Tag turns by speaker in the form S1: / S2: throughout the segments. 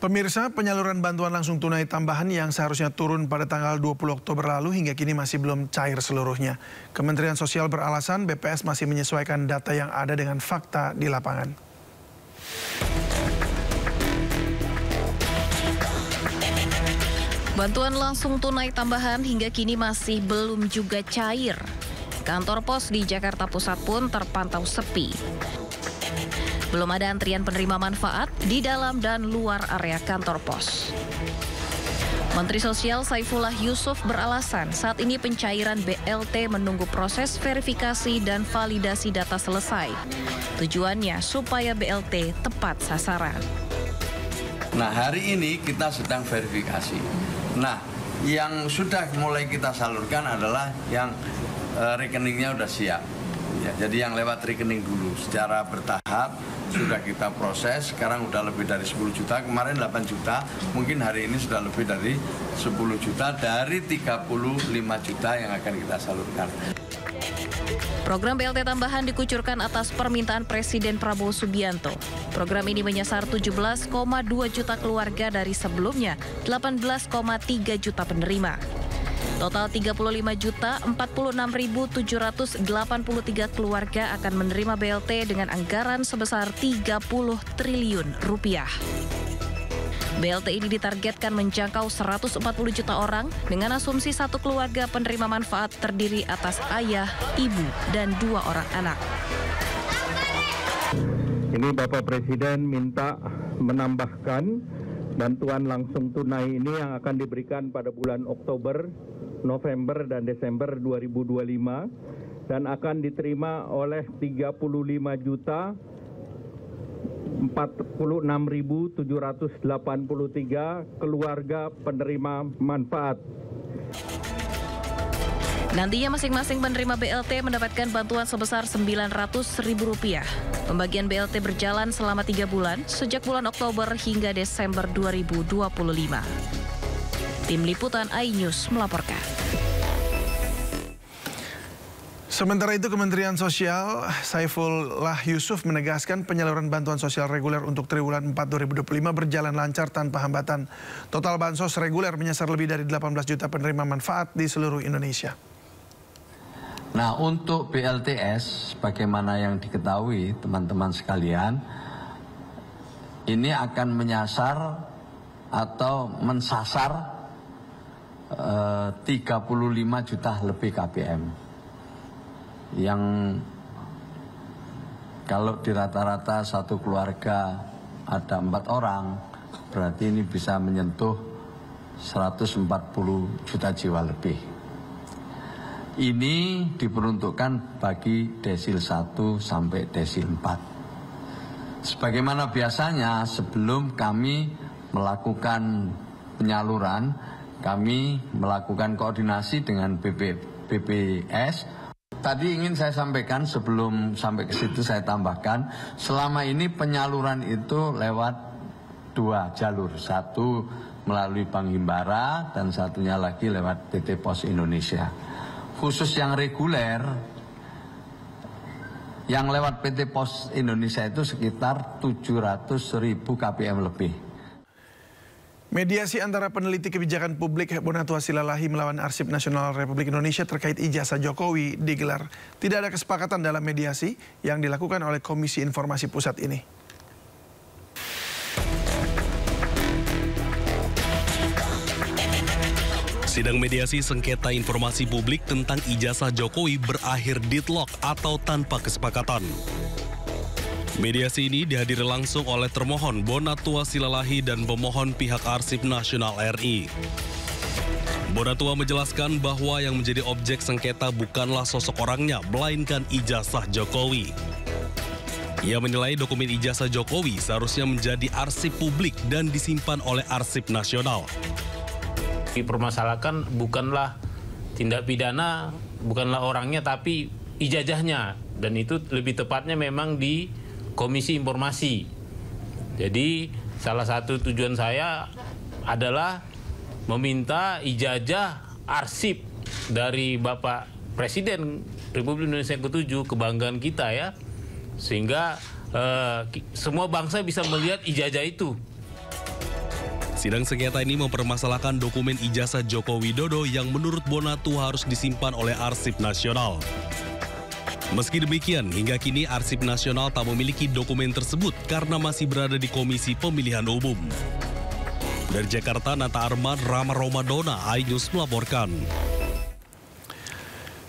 S1: Pemirsa, penyaluran bantuan langsung tunai tambahan yang seharusnya turun pada tanggal 20 Oktober lalu hingga kini masih belum cair seluruhnya. Kementerian Sosial beralasan BPS masih menyesuaikan data yang ada dengan fakta di lapangan.
S2: Bantuan langsung tunai tambahan hingga kini masih belum juga cair. Kantor pos di Jakarta Pusat pun terpantau sepi. Belum ada antrian penerima manfaat di dalam dan luar area kantor pos. Menteri Sosial Saifullah Yusuf beralasan saat ini pencairan BLT menunggu proses verifikasi dan validasi data selesai. Tujuannya supaya BLT tepat sasaran.
S3: Nah, hari ini kita sedang verifikasi. Nah, yang sudah mulai kita salurkan adalah yang rekeningnya udah siap. Ya, jadi yang lewat rekening dulu secara bertahap sudah kita proses. Sekarang udah lebih dari 10 juta, kemarin 8 juta, mungkin hari ini sudah lebih dari 10 juta dari 35 juta yang akan kita salurkan.
S2: Program BLT tambahan dikucurkan atas permintaan Presiden Prabowo Subianto. Program ini menyasar 17,2 juta keluarga dari sebelumnya 18,3 juta penerima. Total 35.046.783 keluarga akan menerima BLT dengan anggaran sebesar 30 triliun rupiah. BLT ini ditargetkan menjangkau 140 juta orang dengan asumsi satu keluarga penerima manfaat terdiri atas ayah, ibu, dan 2 orang anak.
S4: Ini Bapak Presiden minta menambahkan bantuan langsung tunai ini yang akan diberikan pada bulan Oktober, November, dan Desember 2025 dan akan diterima oleh 36.783 keluarga penerima manfaat.
S2: Nantinya masing-masing penerima BLT mendapatkan bantuan sebesar Rp900.000. Pembagian BLT berjalan selama 3 bulan, sejak bulan Oktober hingga Desember 2025. Tim Liputan iNews melaporkan.
S1: Sementara itu, Kementerian Sosial Saifullah Yusuf menegaskan penyaluran bantuan sosial reguler untuk triwulan 4 2025 berjalan lancar tanpa hambatan. Total bansos reguler menyasar lebih dari 18 juta penerima manfaat di seluruh Indonesia.
S3: Nah, untuk BLTS, bagaimana yang diketahui teman-teman sekalian, ini akan menyasar atau mensasar 35 juta lebih KPM. Yang kalau di rata-rata satu keluarga ada 4 orang, berarti ini bisa menyentuh 140 juta jiwa lebih. Ini diperuntukkan bagi desil 1 sampai desil 4. Sebagaimana biasanya sebelum kami melakukan penyaluran, kami melakukan koordinasi dengan BPS. Tadi ingin saya sampaikan sebelum sampai ke situ saya tambahkan, selama ini penyaluran itu lewat 2 jalur. Satu melalui Bank Himbara dan satunya lagi lewat PT Pos Indonesia. Khusus yang reguler, yang lewat PT Pos Indonesia itu sekitar 700.000 KPM lebih.
S1: Mediasi antara peneliti kebijakan publik Bonatua Silalahi melawan Arsip Nasional Republik Indonesia terkait ijazah Jokowi digelar. Tidak ada kesepakatan dalam mediasi yang dilakukan oleh Komisi Informasi Pusat ini.
S5: Sidang mediasi sengketa informasi publik tentang ijazah Jokowi berakhir deadlock atau tanpa kesepakatan. Mediasi ini dihadiri langsung oleh termohon Bonatua Silalahi dan pemohon pihak Arsip Nasional RI. Bonatua menjelaskan bahwa yang menjadi objek sengketa bukanlah sosok orangnya, melainkan ijazah Jokowi. Ia menilai dokumen ijazah Jokowi seharusnya menjadi arsip publik dan disimpan oleh Arsip Nasional.
S6: Dipermasalahkan bukanlah tindak pidana, bukanlah orangnya, tapi ijazahnya. Dan itu lebih tepatnya memang di Komisi Informasi. Jadi salah satu tujuan saya adalah meminta ijazah arsip dari Bapak Presiden Republik Indonesia yang ke-7, kebanggaan kita ya. Sehingga semua bangsa bisa melihat ijazah itu.
S5: Sidang sengketa ini mempermasalahkan dokumen ijazah Joko Widodo yang menurut Bonatua harus disimpan oleh Arsip Nasional. Meski demikian, hingga kini Arsip Nasional tak memiliki dokumen tersebut karena masih berada di Komisi Pemilihan Umum. Dari Jakarta, Nata Arman, Rama Romadona, iNews melaporkan.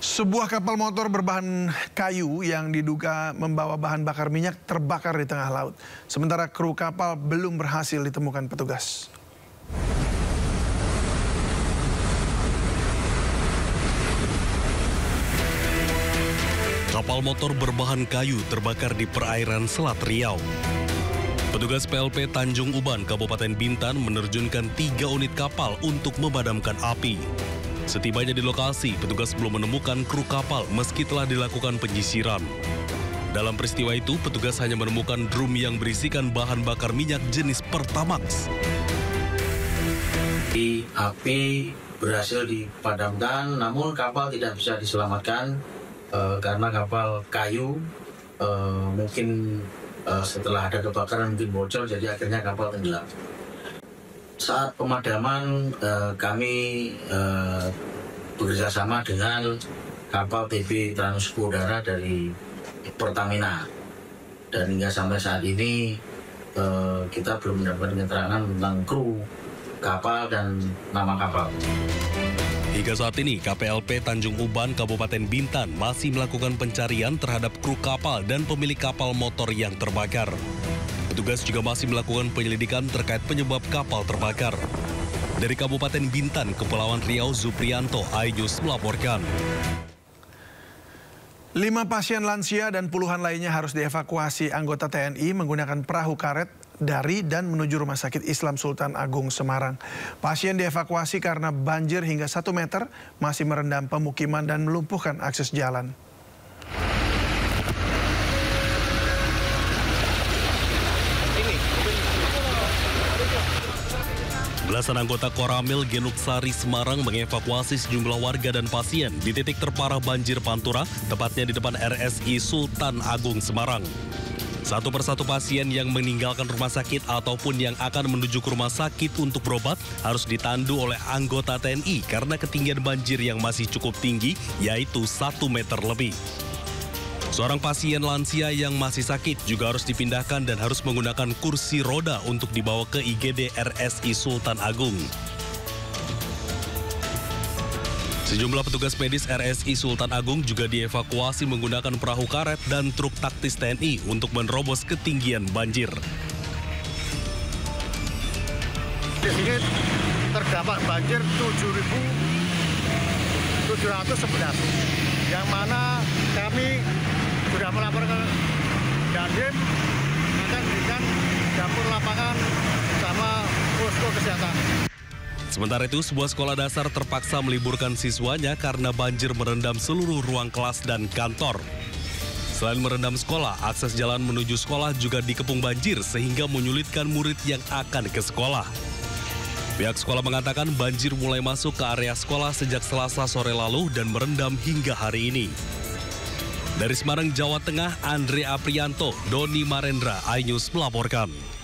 S1: Sebuah kapal motor berbahan kayu yang diduga membawa bahan bakar minyak terbakar di tengah laut. Sementara kru kapal belum berhasil ditemukan petugas.
S5: Kapal motor berbahan kayu terbakar di perairan Selat Riau. Petugas PLP Tanjung Uban, Kabupaten Bintan menerjunkan 3 unit kapal untuk memadamkan api. Setibanya di lokasi, petugas belum menemukan kru kapal meski telah dilakukan penyisiran. Dalam peristiwa itu, petugas hanya menemukan drum yang berisikan bahan bakar minyak jenis Pertamax.
S7: Api berhasil dipadamkan, namun kapal tidak bisa diselamatkan karena kapal kayu mungkin setelah ada kebakaran mungkin bocor, jadi akhirnya kapal tenggelam. Saat pemadaman kami bekerjasama dengan kapal TB Transpo Udara dari Pertamina, dan hingga sampai saat ini kita belum mendapatkan keterangan tentang kru kapal dan nama kapal.
S5: Hingga saat ini, KPLP Tanjung Uban, Kabupaten Bintan masih melakukan pencarian terhadap kru kapal dan pemilik kapal motor yang terbakar. Petugas juga masih melakukan penyelidikan terkait penyebab kapal terbakar. Dari Kabupaten Bintan, Kepulauan Riau, Zuprianto, iNews melaporkan.
S1: 5 pasien lansia dan puluhan lainnya harus dievakuasi anggota TNI menggunakan perahu karet dari dan menuju Rumah Sakit Islam Sultan Agung Semarang. Pasien dievakuasi karena banjir hingga 1 meter masih merendam pemukiman dan melumpuhkan akses jalan.
S5: Belasan anggota Koramil Genuksari Semarang mengevakuasi sejumlah warga dan pasien di titik terparah banjir Pantura, tepatnya di depan RSI Sultan Agung Semarang. Satu persatu pasien yang meninggalkan rumah sakit ataupun yang akan menuju ke rumah sakit untuk berobat harus ditandu oleh anggota TNI karena ketinggian banjir yang masih cukup tinggi, yaitu 1 meter lebih. Seorang pasien lansia yang masih sakit juga harus dipindahkan dan harus menggunakan kursi roda untuk dibawa ke IGD RSI Sultan Agung. Sejumlah petugas medis RSI Sultan Agung juga dievakuasi menggunakan perahu karet dan truk taktis TNI untuk menerobos ketinggian banjir.
S8: Di sini terdapat banjir 7.711, yang mana kami sudah melaporkan Dandim akan diberikan dapur lapangan sama posko kesehatan.
S5: Sementara itu, sebuah sekolah dasar terpaksa meliburkan siswanya karena banjir merendam seluruh ruang kelas dan kantor. Selain merendam sekolah, akses jalan menuju sekolah juga dikepung banjir sehingga menyulitkan murid yang akan ke sekolah. Pihak sekolah mengatakan banjir mulai masuk ke area sekolah sejak Selasa sore lalu dan merendam hingga hari ini. Dari Semarang, Jawa Tengah, Andre Aprianto, Doni Marendra, iNews melaporkan.